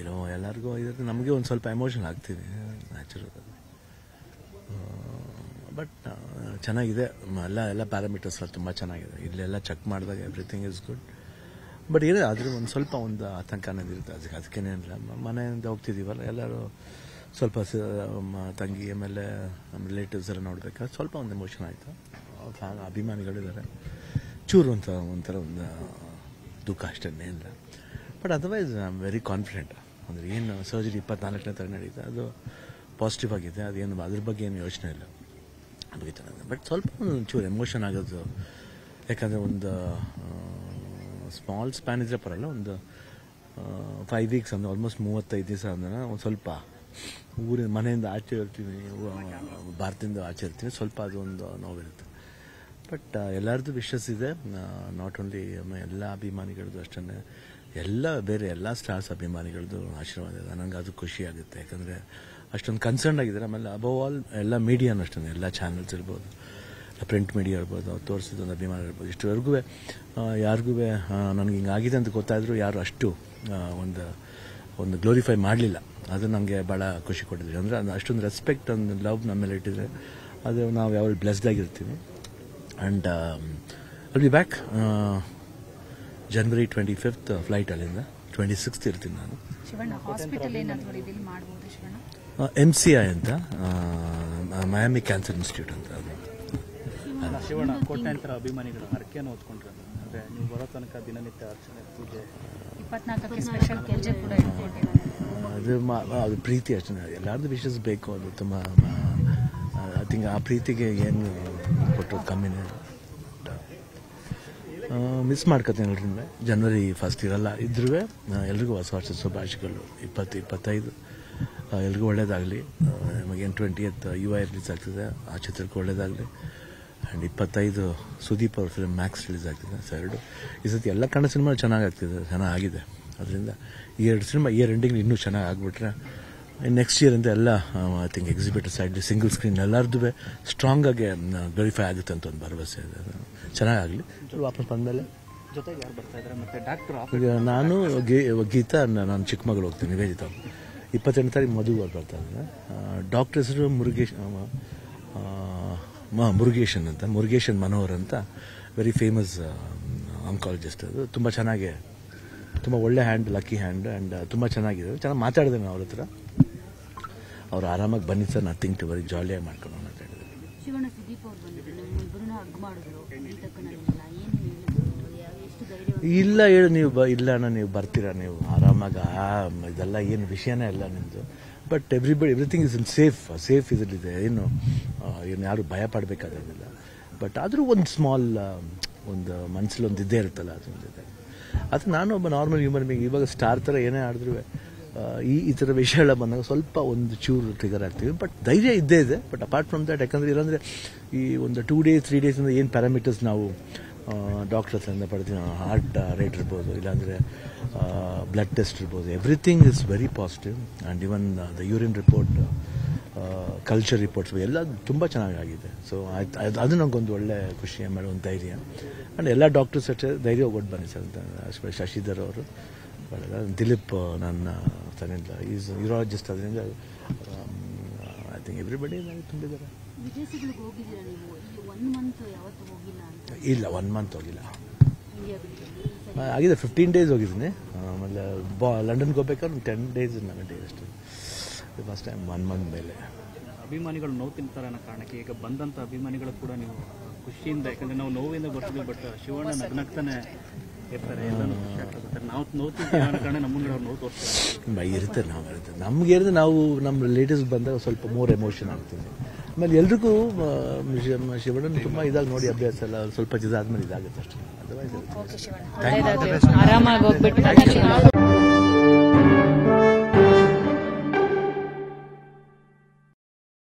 ಏನೋ ಎಲ್ಲರಿಗೂ ಇರುತ್ತೆ, ನಮಗೆ ಒಂದು ಸ್ವಲ್ಪ ಎಮೋಷನ್ ಆಗ್ತೀವಿ, ನ್ಯಾಚುರಲ್. ಬಟ್ ಚೆನ್ನಾಗಿದೆ, ಎಲ್ಲ ಪ್ಯಾರಾಮೀಟರ್ಸ್ ಎಲ್ಲ ತುಂಬ ಚೆನ್ನಾಗಿದೆ. ಇಲ್ಲೆಲ್ಲ ಚೆಕ್ ಮಾಡಿದಾಗ ಎವ್ರಿಥಿಂಗ್ ಇಸ್ ಗುಡ್. ಬಟ್ ಏನೇ ಆದರೂ ಒಂದು ಸ್ವಲ್ಪ ಒಂದು ಆತಂಕ ಅನ್ನೋದಿರುತ್ತೆ. ಅದಕ್ಕೇನಿಲ್ಲ, ಮನೆಯಿಂದ ಹೋಗ್ತಿದ್ದೀವಲ್ಲ ಎಲ್ಲರೂ ಸ್ವಲ್ಪ ತಂಗಿ ಆಮೇಲೆ ನಮ್ಮ ರಿಲೇಟಿವ್ಸ್ ಎಲ್ಲ ನೋಡ್ಬೇಕಾದ್ರೆ ಸ್ವಲ್ಪ ಒಂದು ಎಮೋಷನ್ ಆಯಿತು. ಅಭಿಮಾನಿಗಳಿದ್ದಾರೆ, ಚೂರು ಒಂಥರ ಒಂದು ದುಃಖ ಅಷ್ಟೇ ಇಲ್ಲ. But otherwise I am very confident. ಅಂದರೆ ಏನು ಸರ್ಜರಿ 24ನೇ ತಾರೀಕು ನಡೀತಾ, ಅದು ಪಾಸಿಟಿವ್ ಆಗಿದೆ. ಅದೇನು ಅದ್ರ ಬಗ್ಗೆ ಏನು ಯೋಚನೆ ಇಲ್ಲ, ಬಟ್ ಸ್ವಲ್ಪ ಒಂಚೂರು ಎಮೋಷನ್ ಆಗೋದು. ಯಾಕಂದರೆ ಒಂದು ಸ್ಮಾಲ್ ಸ್ಪ್ಯಾನ್ ಇದ್ರೆ ಪರಲ್ಲ, ಒಂದು 5 ವೀಕ್ಸ್ ಅಂದರೆ ಆಲ್ಮೋಸ್ಟ್ 35 ದಿವಸ ಅಂದ್ರೆ ಒಂದು ಸ್ವಲ್ಪ ಊರಿನ ಮನೆಯಿಂದ ಆಚೆ ಇರ್ತೀವಿ, ಭಾರತದಿಂದ ಆಚೆ ಇರ್ತೀವಿ, ಸ್ವಲ್ಪ ಅದೊಂದು ನೋವಿರುತ್ತೆ. ಬಟ್ ಎಲ್ಲರದ್ದು ವಿಶಸ್ ಇದೆ, ನಾಟ್ ಓನ್ಲಿ ಎಲ್ಲ ಅಭಿಮಾನಿಗಳದ್ದು ಅಷ್ಟೇ, ಬೇರೆ ಎಲ್ಲ ಸ್ಟಾರ್ಸ್ ಅಭಿಮಾನಿಗಳದ್ದು ಆಶೀರ್ವಾದ ಇದೆ. ನನಗೆ ಅದು ಖುಷಿ ಆಗುತ್ತೆ, ಯಾಕಂದರೆ ಅಷ್ಟೊಂದು ಕನ್ಸರ್ನ್ ಆಗಿದ್ದಾರೆ. ಆಮೇಲೆ ಅಬವ್ ಆಲ್ ಎಲ್ಲ ಮೀಡಿಯಾನು ಅಷ್ಟೇ, ಎಲ್ಲ ಚಾನಲ್ಸ್ ಇರ್ಬೋದು, ಪ್ರಿಂಟ್ ಮೀಡಿಯಾ ಇರ್ಬೋದು, ಅವ್ರು ತೋರಿಸಿದೊಂದು ಅಭಿಮಾನ ಇರ್ಬೋದು. ಇಷ್ಟವರೆಗೂ ಯಾರಿಗೂ ನನಗೆ ಹಿಂಗಾಗಿದೆ ಅಂತ ಗೊತ್ತಾದರೂ ಯಾರು ಅಷ್ಟು ಒಂದು ಗ್ಲೋರಿಫೈ ಮಾಡಲಿಲ್ಲ. ಅದು ನನಗೆ ಭಾಳ ಖುಷಿ ಕೊಟ್ಟಿದ್ವಿ. ಅಂದರೆ ಅಷ್ಟೊಂದು ರೆಸ್ಪೆಕ್ಟ್, ಒಂದು ಲವ್ ನಮ್ಮ ಮೇಲೆ ಇಟ್ಟಿದ್ರೆ ಅದು ನಾವು ಯಾವಾಗ ಬ್ಲೆಸ್ಡ್ ಆಗಿರ್ತೀವಿ. And I'll be back January 25th flight, ಅಲ್ಲಿಂದ 26th ಇರ್ತೀನಿ ನಾನು. MCI ಅಂತ, ಮಯಾಮಿ ಕ್ಯಾನ್ಸರ್ ಇನ್ಸ್ಟಿಟ್ಯೂಟ್ ಅಂತ. ಶಿವಣ್ಣ ಕೋಟ್ಯಾಂತರ ಅಭಿಮಾನಿಗಳು ಹರಕೆಯನ್ನು ಹೊತ್ಕೊಂಡ್ರೆ, ಅಂದರೆ ನೀವು ಬರೋ ತನಕ ದಿನನಿತ್ಯ ಅರ್ಚನೆ ಪೂಜೆ 24ಕ್ಕೆ ಸ್ಪೆಷಲ್ ಪೂಜೆ ಕೂಡ ಅದು ಪ್ರೀತಿ ಅಷ್ಟೇ. ಎಲ್ಲರದ್ದು ವಿಶಸ್ ಬೇಕು, ಅದು ತುಂಬ ಐ ಥಿಂಕ್ ಆ ಪ್ರೀತಿಗೆ ಏನು ಕೊಟ್ಟರು ಕಮ್ಮಿನೇ. ಮಿಸ್ ಮಾಡ್ಕೊತೀನಿ ಎಲ್ಲರಿಂದ. January 1st ಇರಲ್ಲ, ಇದ್ರೂ ಎಲ್ರಿಗೂ ಹೊಸ ವರ್ಷದ ಶುಭಾಶಯಗಳು. 20-25 ಎಲ್ರಿಗೂ ಒಳ್ಳೇದಾಗಲಿ. ನಮಗೇನು 20th UI ರಿಲೀಸ್ ಆಗ್ತಿದೆ, ಆ ಚಿತ್ರಕ್ಕೆ ಒಳ್ಳೇದಾಗಲಿ. ಆ್ಯಂಡ್ 25 ಸುದೀಪ್ ಅವ್ರ ಫಿಲ್ಮ್ ಮ್ಯಾಕ್ಸ್ ರಿಲೀಸ್ ಆಗ್ತಿದೆ. ಈ ಸತಿ ಎಲ್ಲ ಕನ್ನಡ ಸಿನಿಮಾ ಚೆನ್ನಾಗಿದೆ. ಅದರಿಂದ ಈ 2 ಸಿನಿಮಾ ಇಯರ್ ಎಂಡಿಂಗ್ ಇನ್ನೂ ಚೆನ್ನಾಗಿ ಆಗಿಬಿಟ್ರೆ ನೆಕ್ಸ್ಟ್ ಇಯರ್ ಅಂತ ಎಲ್ಲ I think exhibitor side single screen ಎಲ್ಲರದ್ದು ಸ್ಟ್ರಾಂಗ್ ಆಗಿ ವೆರಿಫೈ ಆಗುತ್ತೆ ಅಂತ ಒಂದು ಭರವಸೆ ಇದೆ. ಚೆನ್ನಾಗಾಗಲಿ. ವಾಪಸ್ ಬಂದಮೇಲೆ ಜೊತೆಗೆ ಯಾರು ಬರ್ತಾ ಇದ್ದಾರೆ? ಮತ್ತೆ ಡಾಕ್ಟರ್ ನಾನು ಗೀತಾ, ನಾನು ಚಿಕ್ಕಮಗಳು ಹೋಗ್ತೀನಿ, ನಿವೇದಿತಾ. 28ನೇ ತಾರೀಕು ಮದುವೆ ಅವ್ರು ಬರ್ತಾ ಇದ್ದಾರೆ. ಡಾಕ್ಟರ್ ಹೆಸರು ಮುರುಗೇಶನ್ ಅಂತ, ಮುರುಗೇಶನ್ ಮನೋಹರ್ ಅಂತ, ವೆರಿ ಫೇಮಸ್ ಆಂಕಾಲಜಿಸ್ಟ್. ಅದು ತುಂಬ ಚೆನ್ನಾಗಿ, ತುಂಬ ಒಳ್ಳೆ ಹ್ಯಾಂಡ್, ಲಕ್ಕಿ ಹ್ಯಾಂಡ್. ಆ್ಯಂಡ್ ತುಂಬ ಚೆನ್ನಾಗಿದೆ. ಚೆನ್ನಾಗಿ ಮಾತಾಡಿದೆ ನಾನು ಅವ್ರ ಹತ್ರ. ಅವ್ರು ಆರಾಮಾಗಿ ಬನ್ನಿ ಸರ್, ನಥಿಂಗ್ ಟು ವೆರಿ ಜಾಲಿಯಾಗಿ ಮಾಡ್ಕೊಂಡು ಮಾತಾಡಿದ್ರು. ಇಲ್ಲ ಹೇಳು ನೀವು, ಇಲ್ಲ ಅಣ್ಣ ನೀವು ಬರ್ತೀರಾ, ನೀವು ಆರಾಮಾಗ, ಇದೆಲ್ಲ ಏನು ವಿಷಯನೇ ಇಲ್ಲ ನಿಮ್ಮದು. But everything is in safe ಇದರಲ್ಲಿದೆ. ಏನು ಯಾರು ಭಯ ಪಡಬೇಕಾದಿಲ್ಲ. ಬಟ್ ಆದರೂ ಒಂದು ಸ್ಮಾಲ್ ಒಂದು ಮನಸ್ಸಲ್ಲಿ ಒಂದು ಇದ್ದೇ ಇರುತ್ತಲ್ಲ, ಅದೊಂದಿದೆ. ಅದು ನಾನು ಒಬ್ಬ ನಾರ್ಮಲ್ ಹ್ಯೂಮನ್ ಬೀಯಿಂಗ್. ಇವಾಗ ಸ್ಟಾರ್ ಥರ ಏನೇ ಆಡಿದ್ರು ಈ ಥರ ವಿಷಯಗಳ ಬಂದಾಗ ಸ್ವಲ್ಪ ಒಂದು ಚೂರು ಟ್ರಿಗರ್ ಆಗ್ತೀವಿ. ಬಟ್ ಧೈರ್ಯ ಇದ್ದೇ ಇದೆ. ಬಟ್ ಅಪಾರ್ಟ್ ಫ್ರಮ್ ದಟ್, ಯಾಕಂದರೆ ಇಲ್ಲಾಂದರೆ ಈ ಒಂದು 2 days 3 days ಏನು ಪ್ಯಾರಾಮೀಟರ್ಸ್ ನಾವು ಡಾಕ್ಟರ್ ಹತ್ರಿಂದ ಪಡ್ತೀವಿ, ಹಾರ್ಟ್ ರೇಟ್ ಇರ್ಬೋದು, ಇಲ್ಲಾಂದರೆ ಬ್ಲಡ್ ಟೆಸ್ಟ್ ಇರ್ಬೋದು, everything is very positive. And even the urine report, culture reports ಎಲ್ಲ ತುಂಬ ಚೆನ್ನಾಗಿದೆ. ಸೊ ಅದು ನನಗೊಂದು ಒಳ್ಳೆ ಖುಷಿ, ಆಮೇಲೆ ಒಂದು ಧೈರ್ಯ. ಆ್ಯಂಡ್ ಎಲ್ಲ ಡಾಕ್ಟರ್ಸ್ ಅಷ್ಟೇ ಧೈರ್ಯ ಹೋಗ್ಬಿಟ್ಟು ಬನ್ನಿ ಸರ್ ಅಂತ. ಶಶಿಧರ್ ಅವರು, ದಿಲೀಪ್ ನನ್ನ ತನ್ನಿಂದ ಈಸ್ ಯೂರಾಲಜಿಸ್ಟ್. ಅದರಿಂದ ಐ ಥಿಂಕ್ ಎವ್ರಿಬಡಿ ತುಂಬಿದ್ದಾರೆ. ಇಲ್ಲ 1 month ಹೋಗಿಲ್ಲ. ಆಗಿದೆ 15 days ಹೋಗಿದ್ದೀನಿ. ಆಮೇಲೆ ಲಂಡನ್ಗೆ ಹೋಗ್ಬೇಕಾದ್ರೆ 10 days 11 days ಅಷ್ಟೇ. ಫಸ್ಟ್ ಟೈಮ್ 1 month ಮೇಲೆ. ಅಭಿಮಾನಿಗಳು ನೋವು ತಿಂತಾರೆ ಅನ್ನೋ ಕಾರಣಕ್ಕೆ ಈಗ ಬಂದಂಥ ಅಭಿಮಾನಿಗಳು ಕೂಡ ನೀವು ಖುಷಿಯಿಂದ, ಯಾಕಂದರೆ ನಾವು ನೋವಿಂದ ಬರ್ತೀವಿ, ಬಟ್ ಶಿವಣ್ಣ ನಗ್ನಗ್ತಾನೆ ಇರ್ತಾರೆ, ಎಲ್ಲನೂ ಖುಷಿ ಆಗ್ತಾರೆ. ನಾವು ನೋವು ತಿಂತೀವಿ ಅನ್ನೋ ಕಾರಣ ನಮ್ಮ ಮುಂದೆ ಅವ್ರು ನೋವು ತೋರಿಸ್ತಾರೆ. ಇರುತ್ತೆ, ನಾವು ಇರುತ್ತೆ. ನಮ್ಗೆ ಹೇಳಿದ್ರೆ ನಾವು ನಮ್ಮ ರಿಲೇಟಿವ್ಸ್ ಬಂದಾಗ ಸ್ವಲ್ಪ ಮೋರ್ ಎಮೋಷನ್ ಆಗ್ತೀವಿ. ಆಮೇಲೆ ಎಲ್ರಿಗೂ ಶಿವಣ್ಣನ ತುಂಬ ಇದಾಗಿ ನೋಡಿ ಅಭ್ಯಾಸ ಎಲ್ಲ, ಸ್ವಲ್ಪ ಇದಾದ್ಮೇಲೆ ಇದಾಗುತ್ತೆ ಅಷ್ಟೇ. ಅದರ್ವೈಸ್ ಆರಾಮಾಗಿ ಹೋಗ್ಬಿಟ್ಟು